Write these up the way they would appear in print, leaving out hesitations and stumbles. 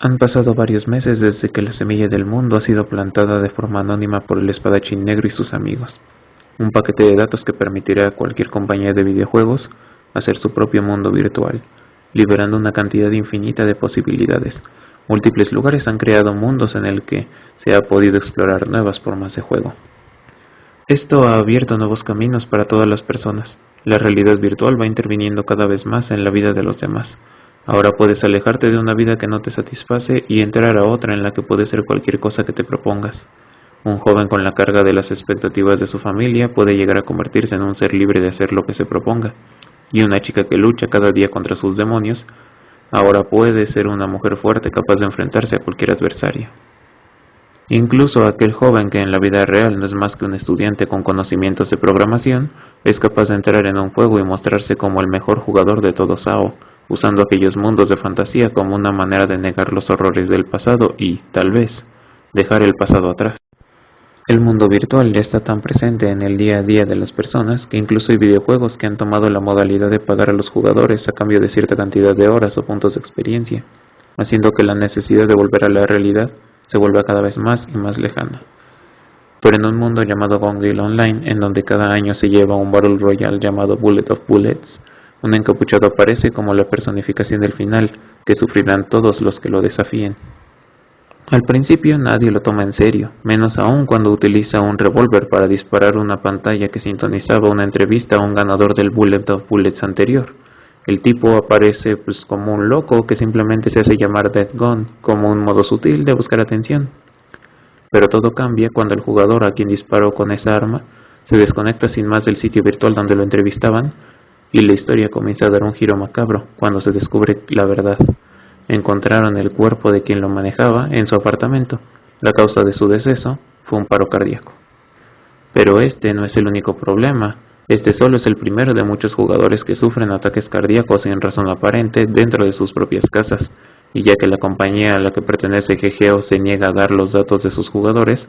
Han pasado varios meses desde que la semilla del mundo ha sido plantada de forma anónima por el espadachín negro y sus amigos. Un paquete de datos que permitirá a cualquier compañía de videojuegos hacer su propio mundo virtual, liberando una cantidad infinita de posibilidades. Múltiples lugares han creado mundos en el que se ha podido explorar nuevas formas de juego. Esto ha abierto nuevos caminos para todas las personas. La realidad virtual va interviniendo cada vez más en la vida de los demás. Ahora puedes alejarte de una vida que no te satisface y entrar a otra en la que puede ser cualquier cosa que te propongas. Un joven con la carga de las expectativas de su familia puede llegar a convertirse en un ser libre de hacer lo que se proponga. Y una chica que lucha cada día contra sus demonios, ahora puede ser una mujer fuerte capaz de enfrentarse a cualquier adversario. Incluso aquel joven que en la vida real no es más que un estudiante con conocimientos de programación, es capaz de entrar en un juego y mostrarse como el mejor jugador de todo SAO, usando aquellos mundos de fantasía como una manera de negar los horrores del pasado y, tal vez, dejar el pasado atrás. El mundo virtual ya está tan presente en el día a día de las personas que incluso hay videojuegos que han tomado la modalidad de pagar a los jugadores a cambio de cierta cantidad de horas o puntos de experiencia, haciendo que la necesidad de volver a la realidad se vuelve cada vez más y más lejana. Pero en un mundo llamado Gone Online, en donde cada año se lleva un Battle Royale llamado Bullet of Bullets, un encapuchado aparece como la personificación del final, que sufrirán todos los que lo desafíen. Al principio nadie lo toma en serio, menos aún cuando utiliza un revólver para disparar una pantalla que sintonizaba una entrevista a un ganador del Bullet of Bullets anterior. El tipo aparece como un loco que simplemente se hace llamar Death Gun, como un modo sutil de buscar atención. Pero todo cambia cuando el jugador a quien disparó con esa arma se desconecta sin más del sitio virtual donde lo entrevistaban y la historia comienza a dar un giro macabro cuando se descubre la verdad. Encontraron el cuerpo de quien lo manejaba en su apartamento. La causa de su deceso fue un paro cardíaco. Pero este no es el único problema. Este solo es el primero de muchos jugadores que sufren ataques cardíacos sin razón aparente dentro de sus propias casas, y ya que la compañía a la que pertenece GGO se niega a dar los datos de sus jugadores,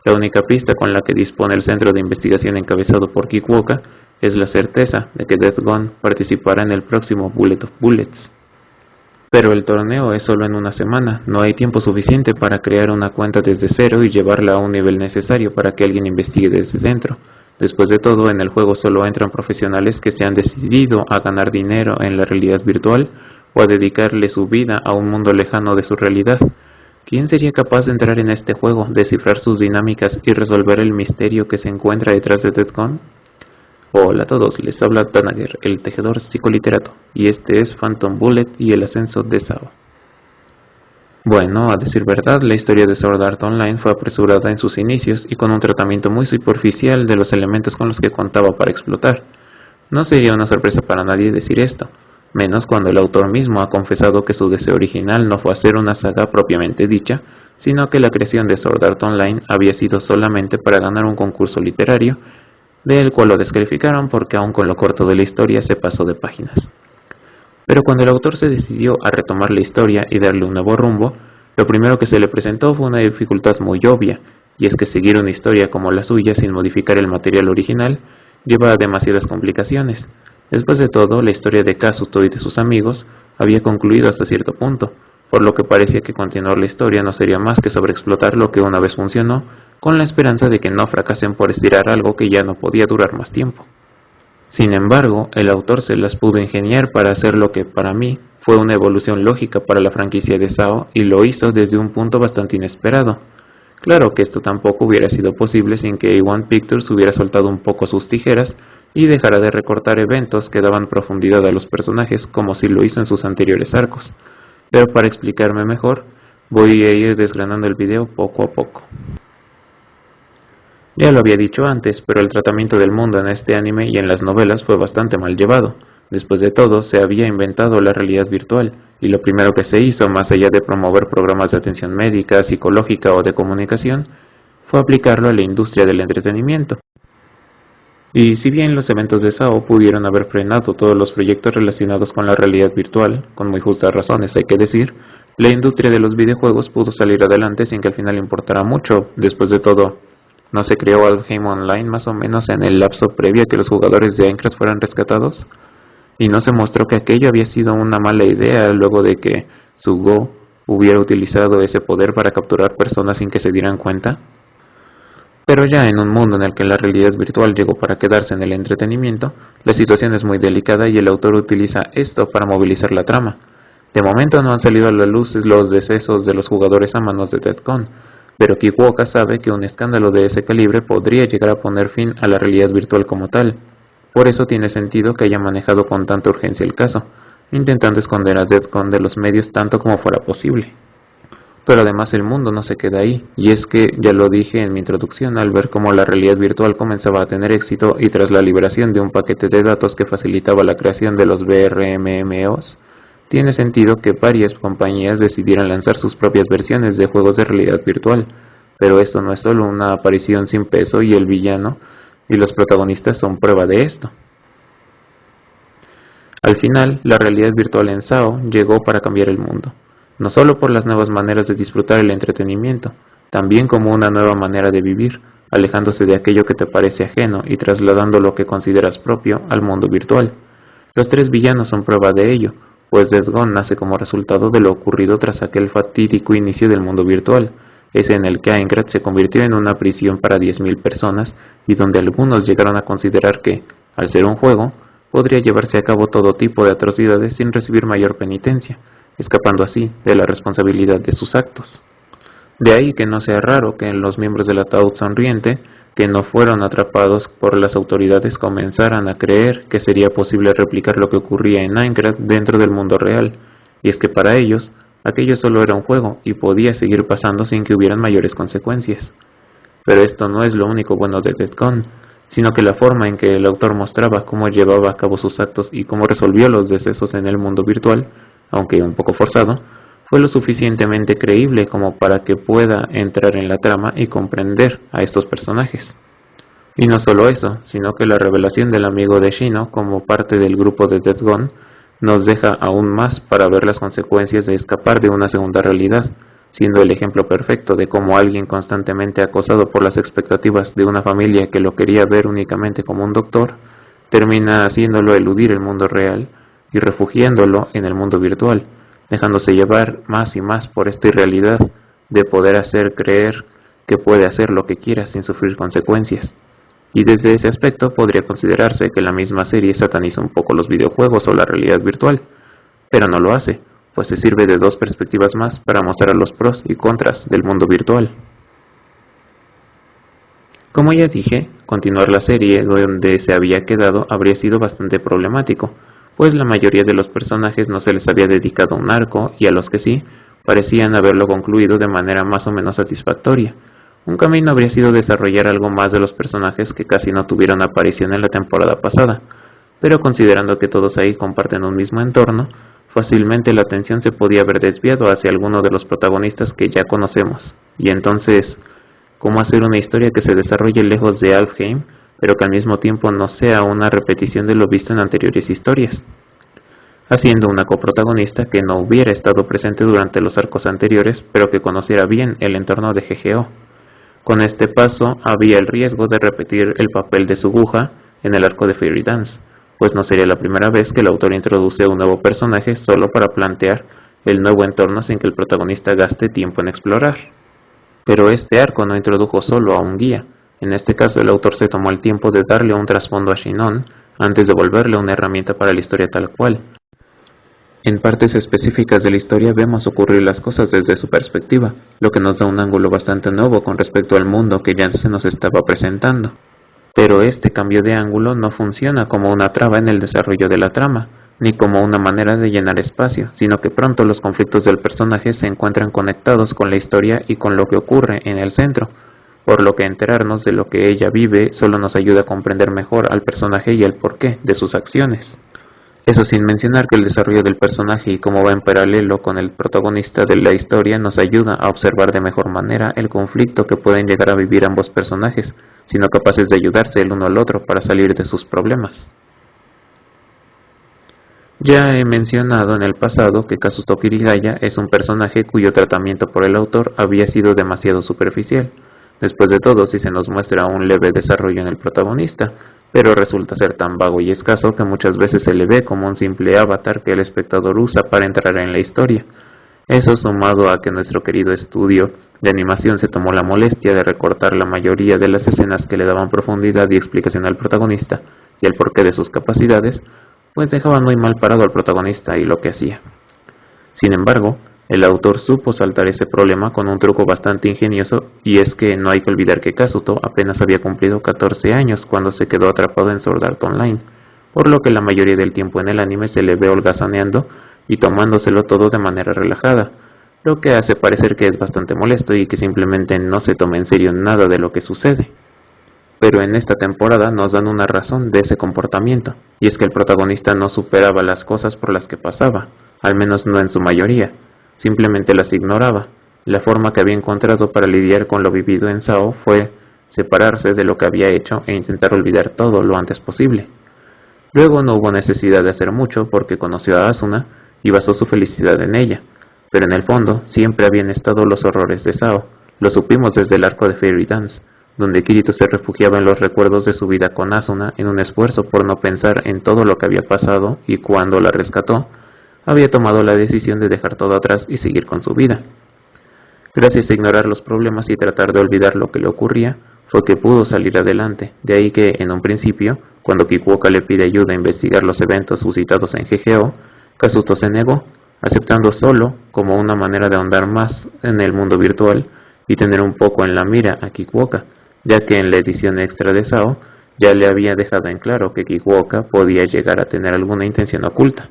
la única pista con la que dispone el centro de investigación encabezado por Kikwaka es la certeza de que Death Gun participará en el próximo Bullet of Bullets. Pero el torneo es solo en una semana, no hay tiempo suficiente para crear una cuenta desde cero y llevarla a un nivel necesario para que alguien investigue desde dentro. Después de todo, en el juego solo entran profesionales que se han decidido a ganar dinero en la realidad virtual o a dedicarle su vida a un mundo lejano de su realidad. ¿Quién sería capaz de entrar en este juego, descifrar sus dinámicas y resolver el misterio que se encuentra detrás de Death Gun? Hola a todos, les habla Tanager, el tejedor psicoliterato, y este es Phantom Bullet y el ascenso de SAO. Bueno, a decir verdad, la historia de Sword Art Online fue apresurada en sus inicios y con un tratamiento muy superficial de los elementos con los que contaba para explotar. No sería una sorpresa para nadie decir esto, menos cuando el autor mismo ha confesado que su deseo original no fue hacer una saga propiamente dicha, sino que la creación de Sword Art Online había sido solamente para ganar un concurso literario, del cual lo descalificaron porque aún con lo corto de la historia se pasó de páginas. Pero cuando el autor se decidió a retomar la historia y darle un nuevo rumbo, lo primero que se le presentó fue una dificultad muy obvia, y es que seguir una historia como la suya sin modificar el material original lleva a demasiadas complicaciones. Después de todo, la historia de Kazuto y de sus amigos había concluido hasta cierto punto, por lo que parecía que continuar la historia no sería más que sobreexplotar lo que una vez funcionó, con la esperanza de que no fracasen por estirar algo que ya no podía durar más tiempo. Sin embargo, el autor se las pudo ingeniar para hacer lo que, para mí, fue una evolución lógica para la franquicia de SAO y lo hizo desde un punto bastante inesperado. Claro que esto tampoco hubiera sido posible sin que A1 Pictures hubiera soltado un poco sus tijeras y dejara de recortar eventos que daban profundidad a los personajes como si lo hizo en sus anteriores arcos. Pero para explicarme mejor, voy a ir desgranando el video poco a poco. Ya lo había dicho antes, pero el tratamiento del mundo en este anime y en las novelas fue bastante mal llevado. Después de todo, se había inventado la realidad virtual, y lo primero que se hizo, más allá de promover programas de atención médica, psicológica o de comunicación, fue aplicarlo a la industria del entretenimiento. Y si bien los eventos de SAO pudieron haber frenado todos los proyectos relacionados con la realidad virtual, con muy justas razones hay que decir, la industria de los videojuegos pudo salir adelante sin que al final importara mucho. Después de todo, ¿no se creó Valheim Online más o menos en el lapso previo a que los jugadores de Aincrad fueran rescatados? ¿Y no se mostró que aquello había sido una mala idea luego de que Sugo hubiera utilizado ese poder para capturar personas sin que se dieran cuenta? Pero ya en un mundo en el que la realidad virtual llegó para quedarse en el entretenimiento, la situación es muy delicada y el autor utiliza esto para movilizar la trama. De momento no han salido a la luz los decesos de los jugadores a manos de Deathcon, pero Kiwaoka sabe que un escándalo de ese calibre podría llegar a poner fin a la realidad virtual como tal. Por eso tiene sentido que haya manejado con tanta urgencia el caso, intentando esconder a Deathcon de los medios tanto como fuera posible. Pero además el mundo no se queda ahí, y es que, ya lo dije en mi introducción, al ver cómo la realidad virtual comenzaba a tener éxito y tras la liberación de un paquete de datos que facilitaba la creación de los VRMMOs, tiene sentido que varias compañías decidieran lanzar sus propias versiones de juegos de realidad virtual, pero esto no es solo una aparición sin peso y el villano y los protagonistas son prueba de esto. Al final, la realidad virtual en SAO llegó para cambiar el mundo, no solo por las nuevas maneras de disfrutar el entretenimiento, también como una nueva manera de vivir, alejándose de aquello que te parece ajeno y trasladando lo que consideras propio al mundo virtual. Los tres villanos son prueba de ello, pues Death Gone nace como resultado de lo ocurrido tras aquel fatídico inicio del mundo virtual, ese en el que Aincrad se convirtió en una prisión para 10.000 personas y donde algunos llegaron a considerar que, al ser un juego, podría llevarse a cabo todo tipo de atrocidades sin recibir mayor penitencia, escapando así de la responsabilidad de sus actos. De ahí que no sea raro que los miembros del Ataúd Sonriente, que no fueron atrapados por las autoridades, comenzaran a creer que sería posible replicar lo que ocurría en Aincrad dentro del mundo real, y es que para ellos, aquello solo era un juego y podía seguir pasando sin que hubieran mayores consecuencias. Pero esto no es lo único bueno de Death Gone, sino que la forma en que el autor mostraba cómo llevaba a cabo sus actos y cómo resolvió los decesos en el mundo virtual, aunque un poco forzado, fue lo suficientemente creíble como para que pueda entrar en la trama y comprender a estos personajes. Y no solo eso, sino que la revelación del amigo de Shino como parte del grupo de Death Gone nos deja aún más para ver las consecuencias de escapar de una segunda realidad, siendo el ejemplo perfecto de cómo alguien constantemente acosado por las expectativas de una familia que lo quería ver únicamente como un doctor, termina haciéndolo eludir el mundo real y refugiándolo en el mundo virtual, dejándose llevar más y más por esta irrealidad de poder hacer creer que puede hacer lo que quiera sin sufrir consecuencias. Y desde ese aspecto podría considerarse que la misma serie sataniza un poco los videojuegos o la realidad virtual, pero no lo hace, pues se sirve de dos perspectivas más para mostrar los pros y contras del mundo virtual. Como ya dije, continuar la serie donde se había quedado habría sido bastante problemático, pues la mayoría de los personajes no se les había dedicado un arco y a los que sí, parecían haberlo concluido de manera más o menos satisfactoria. Un camino habría sido desarrollar algo más de los personajes que casi no tuvieron aparición en la temporada pasada, pero considerando que todos ahí comparten un mismo entorno, fácilmente la atención se podía haber desviado hacia alguno de los protagonistas que ya conocemos, y entonces, ¿cómo hacer una historia que se desarrolle lejos de Alfheim, pero que al mismo tiempo no sea una repetición de lo visto en anteriores historias? Haciendo una coprotagonista que no hubiera estado presente durante los arcos anteriores, pero que conociera bien el entorno de GGO. Con este paso había el riesgo de repetir el papel de Suguha en el arco de Fairy Dance, pues no sería la primera vez que el autor introduce un nuevo personaje solo para plantear el nuevo entorno sin que el protagonista gaste tiempo en explorar. Pero este arco no introdujo solo a un guía. En este caso el autor se tomó el tiempo de darle un trasfondo a Shinon antes de volverle una herramienta para la historia tal cual. En partes específicas de la historia vemos ocurrir las cosas desde su perspectiva, lo que nos da un ángulo bastante nuevo con respecto al mundo que ya se nos estaba presentando. Pero este cambio de ángulo no funciona como una traba en el desarrollo de la trama, ni como una manera de llenar espacio, sino que pronto los conflictos del personaje se encuentran conectados con la historia y con lo que ocurre en el centro, por lo que enterarnos de lo que ella vive solo nos ayuda a comprender mejor al personaje y el porqué de sus acciones. Eso sin mencionar que el desarrollo del personaje y cómo va en paralelo con el protagonista de la historia nos ayuda a observar de mejor manera el conflicto que pueden llegar a vivir ambos personajes, sino capaces de ayudarse el uno al otro para salir de sus problemas. Ya he mencionado en el pasado que Kazuto Kirigaya es un personaje cuyo tratamiento por el autor había sido demasiado superficial. Después de todo, sí se nos muestra un leve desarrollo en el protagonista, pero resulta ser tan vago y escaso que muchas veces se le ve como un simple avatar que el espectador usa para entrar en la historia. Eso sumado a que nuestro querido estudio de animación se tomó la molestia de recortar la mayoría de las escenas que le daban profundidad y explicación al protagonista y el porqué de sus capacidades, pues dejaban muy mal parado al protagonista y lo que hacía. Sin embargo, el autor supo saltar ese problema con un truco bastante ingenioso, y es que no hay que olvidar que Kazuto apenas había cumplido 14 años cuando se quedó atrapado en Sword Art Online, por lo que la mayoría del tiempo en el anime se le ve holgazaneando y tomándoselo todo de manera relajada, lo que hace parecer que es bastante molesto y que simplemente no se toma en serio nada de lo que sucede. Pero en esta temporada nos dan una razón de ese comportamiento, y es que el protagonista no superaba las cosas por las que pasaba, al menos no en su mayoría, simplemente las ignoraba. La forma que había encontrado para lidiar con lo vivido en Sao fue separarse de lo que había hecho e intentar olvidar todo lo antes posible. Luego no hubo necesidad de hacer mucho porque conoció a Asuna y basó su felicidad en ella, pero en el fondo siempre habían estado los horrores de Sao. Lo supimos desde el arco de Fairy Dance, donde Kirito se refugiaba en los recuerdos de su vida con Asuna en un esfuerzo por no pensar en todo lo que había pasado, y cuando la rescató, había tomado la decisión de dejar todo atrás y seguir con su vida. Gracias a ignorar los problemas y tratar de olvidar lo que le ocurría, fue que pudo salir adelante. De ahí que, en un principio, cuando Kikuoka le pide ayuda a investigar los eventos suscitados en GGO, Kazuto se negó, aceptando solo como una manera de ahondar más en el mundo virtual y tener un poco en la mira a Kikuoka, ya que en la edición extra de Sao ya le había dejado en claro que Kikuoka podía llegar a tener alguna intención oculta.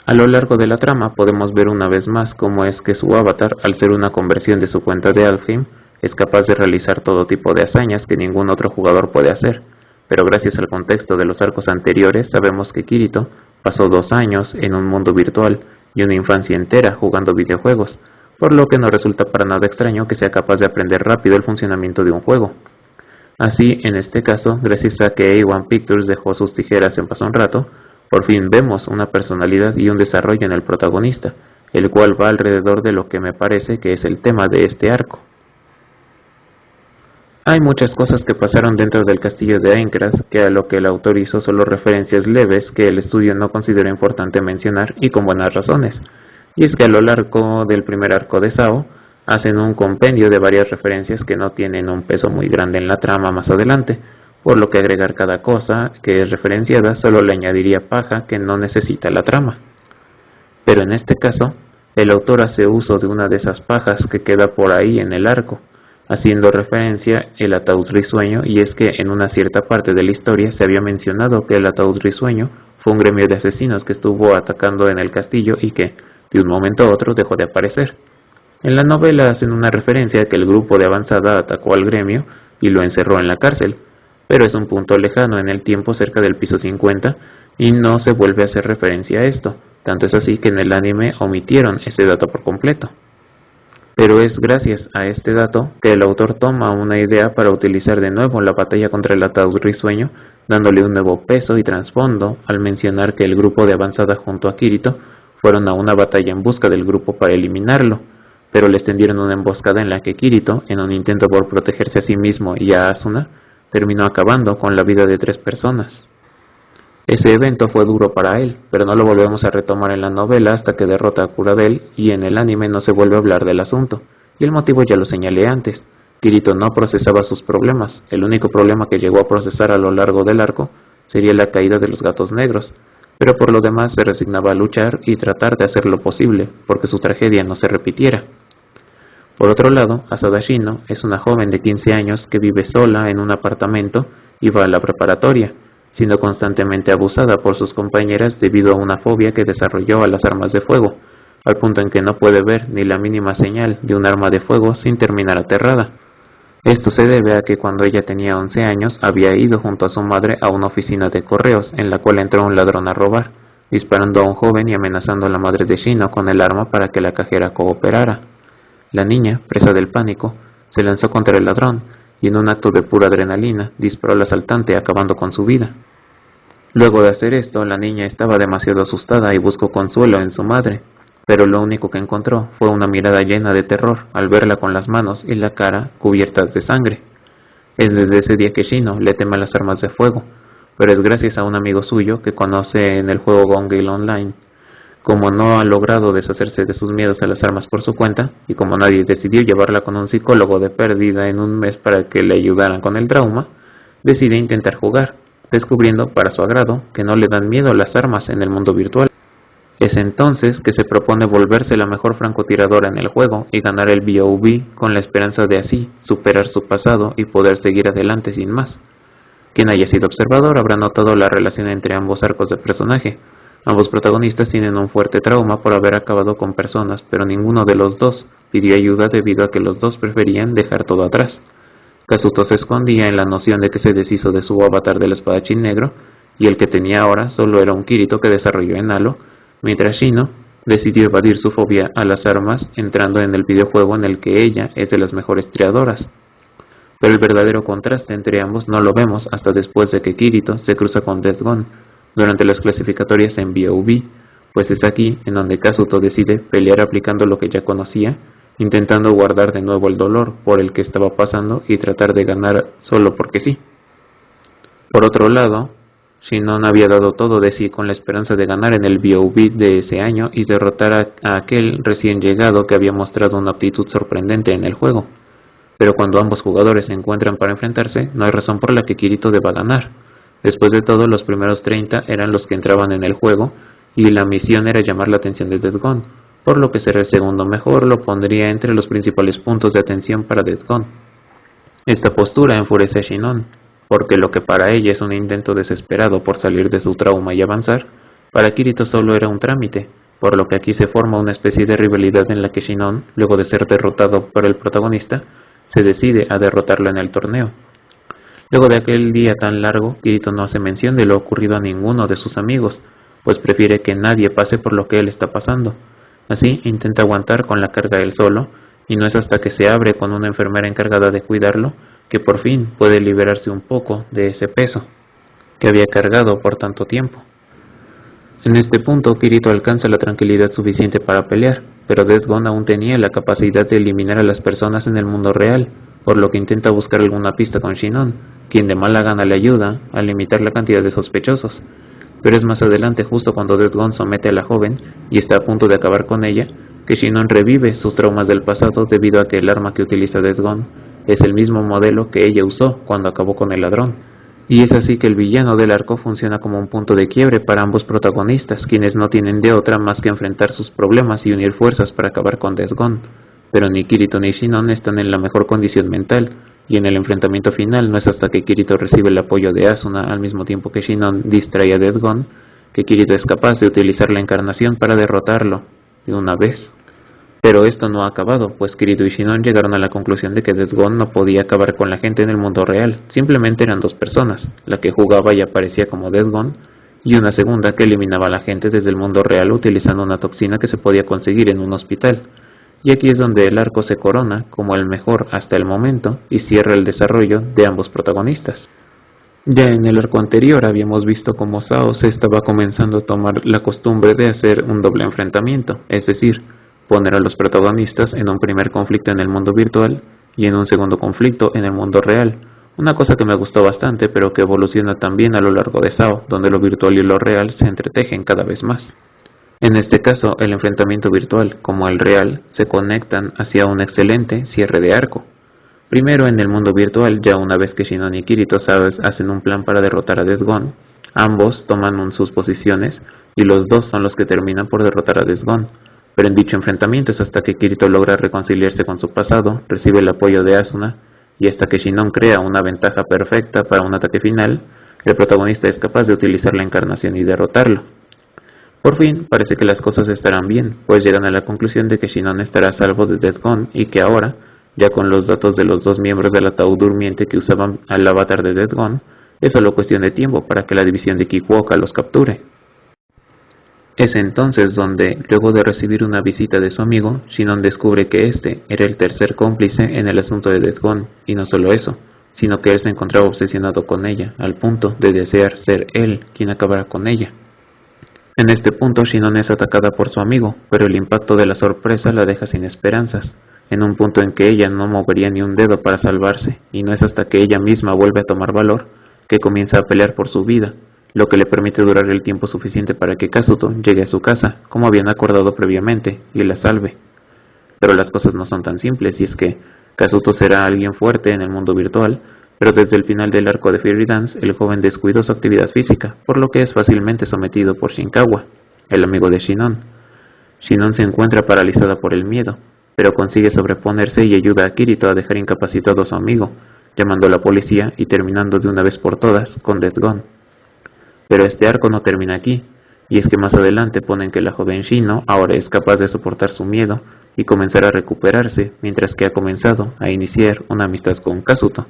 A lo largo de la trama podemos ver una vez más cómo es que su avatar, al ser una conversión de su cuenta de Alfheim, es capaz de realizar todo tipo de hazañas que ningún otro jugador puede hacer, pero gracias al contexto de los arcos anteriores sabemos que Kirito pasó 2 años en un mundo virtual y una infancia entera jugando videojuegos, por lo que no resulta para nada extraño que sea capaz de aprender rápido el funcionamiento de un juego. Así, en este caso, gracias a que A1 Pictures dejó sus tijeras en paz un rato, por fin vemos una personalidad y un desarrollo en el protagonista, el cual va alrededor de lo que me parece que es el tema de este arco. Hay muchas cosas que pasaron dentro del castillo de Aincrad que a lo que el autor hizo solo referencias leves que el estudio no consideró importante mencionar, y con buenas razones. Y es que a lo largo del primer arco de Sao hacen un compendio de varias referencias que no tienen un peso muy grande en la trama más adelante, por lo que agregar cada cosa que es referenciada solo le añadiría paja que no necesita la trama. Pero en este caso, el autor hace uso de una de esas pajas que queda por ahí en el arco, haciendo referencia el ataúd risueño, y es que en una cierta parte de la historia se había mencionado que el ataúd risueño fue un gremio de asesinos que estuvo atacando en el castillo y que, de un momento a otro, dejó de aparecer. En la novela hacen una referencia a que el grupo de avanzada atacó al gremio y lo encerró en la cárcel, pero es un punto lejano en el tiempo cerca del piso 50 y no se vuelve a hacer referencia a esto, tanto es así que en el anime omitieron ese dato por completo. Pero es gracias a este dato que el autor toma una idea para utilizar de nuevo la batalla contra el ataúd risueño, dándole un nuevo peso y trasfondo al mencionar que el grupo de avanzada junto a Kirito fueron a una batalla en busca del grupo para eliminarlo, pero les tendieron una emboscada en la que Kirito, en un intento por protegerse a sí mismo y a Asuna, terminó acabando con la vida de 3 personas. Ese evento fue duro para él, pero no lo volvemos a retomar en la novela hasta que derrota a Kuradel, y en el anime no se vuelve a hablar del asunto, y el motivo ya lo señalé antes. Kirito no procesaba sus problemas, el único problema que llegó a procesar a lo largo del arco sería la caída de los gatos negros, pero por lo demás se resignaba a luchar y tratar de hacer lo posible, porque su tragedia no se repitiera. Por otro lado, Asada Shino es una joven de 15 años que vive sola en un apartamento y va a la preparatoria, siendo constantemente abusada por sus compañeras debido a una fobia que desarrolló a las armas de fuego, al punto en que no puede ver ni la mínima señal de un arma de fuego sin terminar aterrada. Esto se debe a que cuando ella tenía 11 años había ido junto a su madre a una oficina de correos en la cual entró un ladrón a robar, disparando a un joven y amenazando a la madre de Shino con el arma para que la cajera cooperara. La niña, presa del pánico, se lanzó contra el ladrón y en un acto de pura adrenalina disparó al asaltante acabando con su vida. Luego de hacer esto, la niña estaba demasiado asustada y buscó consuelo en su madre, pero lo único que encontró fue una mirada llena de terror al verla con las manos y la cara cubiertas de sangre. Es desde ese día que Shino le teme a las armas de fuego, pero es gracias a un amigo suyo que conoce en el juego Gone Gale Online. Como no ha logrado deshacerse de sus miedos a las armas por su cuenta, y como nadie decidió llevarla con un psicólogo de pérdida en un mes para que le ayudaran con el trauma, decide intentar jugar, descubriendo para su agrado que no le dan miedo las armas en el mundo virtual. Es entonces que se propone volverse la mejor francotiradora en el juego y ganar el BOV con la esperanza de así superar su pasado y poder seguir adelante sin más. Quien haya sido observador habrá notado la relación entre ambos arcos de personaje. Ambos protagonistas tienen un fuerte trauma por haber acabado con personas, pero ninguno de los dos pidió ayuda debido a que los dos preferían dejar todo atrás. Kazuto se escondía en la noción de que se deshizo de su avatar del espadachín negro, y el que tenía ahora solo era un Kirito que desarrolló en Halo, mientras Shino decidió evadir su fobia a las armas entrando en el videojuego en el que ella es de las mejores triadoras. Pero el verdadero contraste entre ambos no lo vemos hasta después de que Kirito se cruza con Death Gun durante las clasificatorias en BOV, pues es aquí en donde Kazuto decide pelear aplicando lo que ya conocía, intentando guardar de nuevo el dolor por el que estaba pasando y tratar de ganar solo porque sí. Por otro lado, Shinon había dado todo de sí con la esperanza de ganar en el BOV de ese año y derrotar a aquel recién llegado que había mostrado una aptitud sorprendente en el juego. Pero cuando ambos jugadores se encuentran para enfrentarse, no hay razón por la que Kirito deba ganar. Después de todo, los primeros 30 eran los que entraban en el juego, y la misión era llamar la atención de Death Gun, por lo que ser el segundo mejor lo pondría entre los principales puntos de atención para Death Gun. Esta postura enfurece a Shinon, porque lo que para ella es un intento desesperado por salir de su trauma y avanzar, para Kirito solo era un trámite, por lo que aquí se forma una especie de rivalidad en la que Shinon, luego de ser derrotado por el protagonista, se decide a derrotarlo en el torneo. Luego de aquel día tan largo, Kirito no hace mención de lo ocurrido a ninguno de sus amigos, pues prefiere que nadie pase por lo que él está pasando. Así, intenta aguantar con la carga él solo, y no es hasta que se abre con una enfermera encargada de cuidarlo, que por fin puede liberarse un poco de ese peso que había cargado por tanto tiempo. En este punto, Kirito alcanza la tranquilidad suficiente para pelear, pero Death Gun aún tenía la capacidad de eliminar a las personas en el mundo real, por lo que intenta buscar alguna pista con Shinon, quien de mala gana le ayuda a limitar la cantidad de sospechosos. Pero es más adelante, justo cuando Death Gun somete a la joven y está a punto de acabar con ella, que Shinon revive sus traumas del pasado debido a que el arma que utiliza Death Gun es el mismo modelo que ella usó cuando acabó con el ladrón. Y es así que el villano del arco funciona como un punto de quiebre para ambos protagonistas, quienes no tienen de otra más que enfrentar sus problemas y unir fuerzas para acabar con Death Gun. Pero ni Kirito ni Shinon están en la mejor condición mental, y en el enfrentamiento final no es hasta que Kirito recibe el apoyo de Asuna al mismo tiempo que Shinon distrae a Death Gun, que Kirito es capaz de utilizar la encarnación para derrotarlo de una vez. Pero esto no ha acabado, pues Kirito y Shinon llegaron a la conclusión de que Death Gun no podía acabar con la gente en el mundo real, simplemente eran dos personas, la que jugaba y aparecía como Death Gun, y una segunda que eliminaba a la gente desde el mundo real utilizando una toxina que se podía conseguir en un hospital. Y aquí es donde el arco se corona como el mejor hasta el momento y cierra el desarrollo de ambos protagonistas. Ya en el arco anterior habíamos visto cómo Sao se estaba comenzando a tomar la costumbre de hacer un doble enfrentamiento, es decir, poner a los protagonistas en un primer conflicto en el mundo virtual y en un segundo conflicto en el mundo real, una cosa que me gustó bastante pero que evoluciona también a lo largo de Sao, donde lo virtual y lo real se entretejen cada vez más. En este caso, el enfrentamiento virtual, como el real, se conectan hacia un excelente cierre de arco. Primero, en el mundo virtual, ya una vez que Shinon y Kirito hacen un plan para derrotar a Death Gun, ambos toman sus posiciones y los dos son los que terminan por derrotar a Death Gun. Pero en dicho enfrentamiento es hasta que Kirito logra reconciliarse con su pasado, recibe el apoyo de Asuna, y hasta que Shinon crea una ventaja perfecta para un ataque final, el protagonista es capaz de utilizar la encarnación y derrotarlo. Por fin, parece que las cosas estarán bien, pues llegan a la conclusión de que Shinon estará a salvo de Death Gun y que ahora, ya con los datos de los dos miembros del ataúd durmiente que usaban al avatar de Death Gun, es solo cuestión de tiempo para que la división de Kikuoka los capture. Es entonces donde, luego de recibir una visita de su amigo, Shinon descubre que este era el tercer cómplice en el asunto de Death Gun, y no solo eso, sino que él se encontraba obsesionado con ella, al punto de desear ser él quien acabara con ella. En este punto Shinon es atacada por su amigo, pero el impacto de la sorpresa la deja sin esperanzas, en un punto en que ella no movería ni un dedo para salvarse, y no es hasta que ella misma vuelve a tomar valor, que comienza a pelear por su vida, lo que le permite durar el tiempo suficiente para que Kazuto llegue a su casa, como habían acordado previamente, y la salve. Pero las cosas no son tan simples, y es que Kazuto será alguien fuerte en el mundo virtual, pero desde el final del arco de Fairy Dance, el joven descuidó su actividad física, por lo que es fácilmente sometido por Shinkawa, el amigo de Shinon. Shinon se encuentra paralizada por el miedo, pero consigue sobreponerse y ayuda a Kirito a dejar incapacitado a su amigo, llamando a la policía y terminando de una vez por todas con Death Gun. Pero este arco no termina aquí, y es que más adelante ponen que la joven Shino ahora es capaz de soportar su miedo y comenzar a recuperarse, mientras que ha comenzado a iniciar una amistad con Kazuto.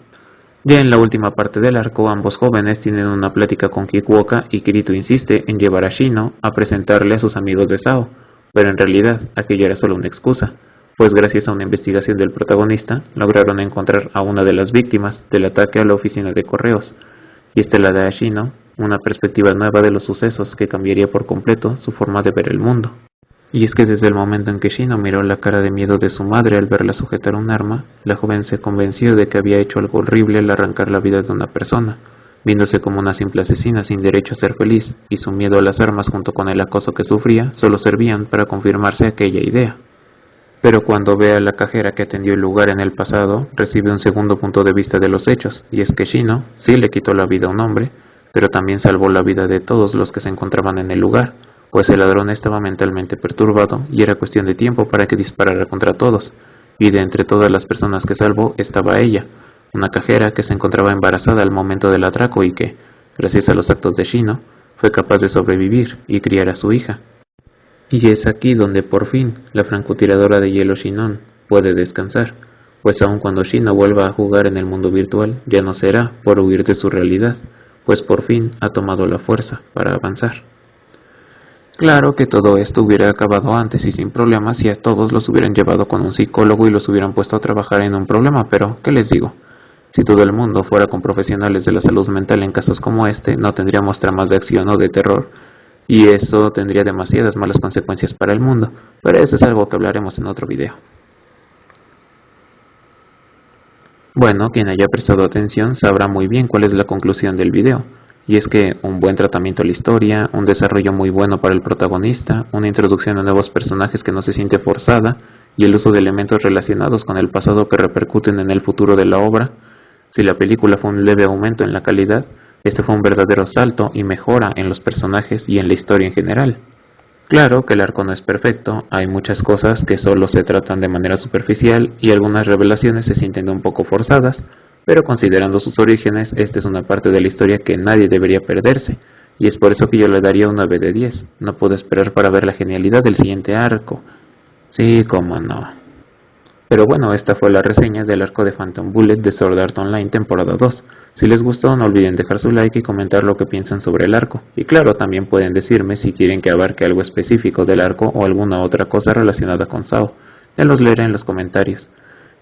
Ya en la última parte del arco, ambos jóvenes tienen una plática con Kikuoka y Kirito insiste en llevar a Shino a presentarle a sus amigos de Sao, pero en realidad aquello era solo una excusa, pues gracias a una investigación del protagonista lograron encontrar a una de las víctimas del ataque a la oficina de correos, y esta le da a Shino una perspectiva nueva de los sucesos que cambiaría por completo su forma de ver el mundo. Y es que desde el momento en que Shino miró la cara de miedo de su madre al verla sujetar un arma, la joven se convenció de que había hecho algo horrible al arrancar la vida de una persona, viéndose como una simple asesina sin derecho a ser feliz, y su miedo a las armas junto con el acoso que sufría solo servían para confirmarse aquella idea. Pero cuando ve a la cajera que atendió el lugar en el pasado, recibe un segundo punto de vista de los hechos, y es que Shino sí le quitó la vida a un hombre, pero también salvó la vida de todos los que se encontraban en el lugar, pues el ladrón estaba mentalmente perturbado y era cuestión de tiempo para que disparara contra todos, y de entre todas las personas que salvó estaba ella, una cajera que se encontraba embarazada al momento del atraco y que, gracias a los actos de Shino, fue capaz de sobrevivir y criar a su hija. Y es aquí donde por fin la francotiradora de hielo Shinon puede descansar, pues aun cuando Shino vuelva a jugar en el mundo virtual ya no será por huir de su realidad, pues por fin ha tomado la fuerza para avanzar. Claro que todo esto hubiera acabado antes y sin problemas si a todos los hubieran llevado con un psicólogo y los hubieran puesto a trabajar en un problema, pero ¿qué les digo? Si todo el mundo fuera con profesionales de la salud mental en casos como este, no tendríamos tramas de acción o de terror, y eso tendría demasiadas malas consecuencias para el mundo, pero eso es algo que hablaremos en otro video. Bueno, quien haya prestado atención sabrá muy bien cuál es la conclusión del video. Y es que un buen tratamiento a la historia, un desarrollo muy bueno para el protagonista, una introducción a nuevos personajes que no se siente forzada y el uso de elementos relacionados con el pasado que repercuten en el futuro de la obra. Si la película fue un leve aumento en la calidad, este fue un verdadero salto y mejora en los personajes y en la historia en general. Claro que el arco no es perfecto, hay muchas cosas que solo se tratan de manera superficial y algunas revelaciones se sienten un poco forzadas, pero considerando sus orígenes, esta es una parte de la historia que nadie debería perderse, y es por eso que yo le daría un 9 de 10. No puedo esperar para ver la genialidad del siguiente arco. Sí, cómo no. Pero bueno, esta fue la reseña del arco de Phantom Bullet de Sword Art Online temporada 2. Si les gustó, no olviden dejar su like y comentar lo que piensan sobre el arco. Y claro, también pueden decirme si quieren que abarque algo específico del arco o alguna otra cosa relacionada con Sao. Ya los leeré en los comentarios.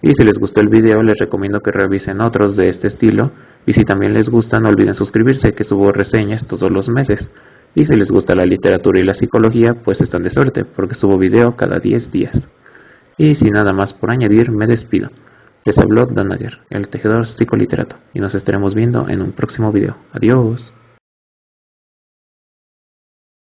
Y si les gustó el video, les recomiendo que revisen otros de este estilo. Y si también les gusta, no olviden suscribirse, que subo reseñas todos los meses. Y si les gusta la literatura y la psicología, pues están de suerte, porque subo video cada 10 días. Y sin nada más por añadir, me despido. Les habló Danager, el tejedor psicoliterato, y nos estaremos viendo en un próximo video. Adiós.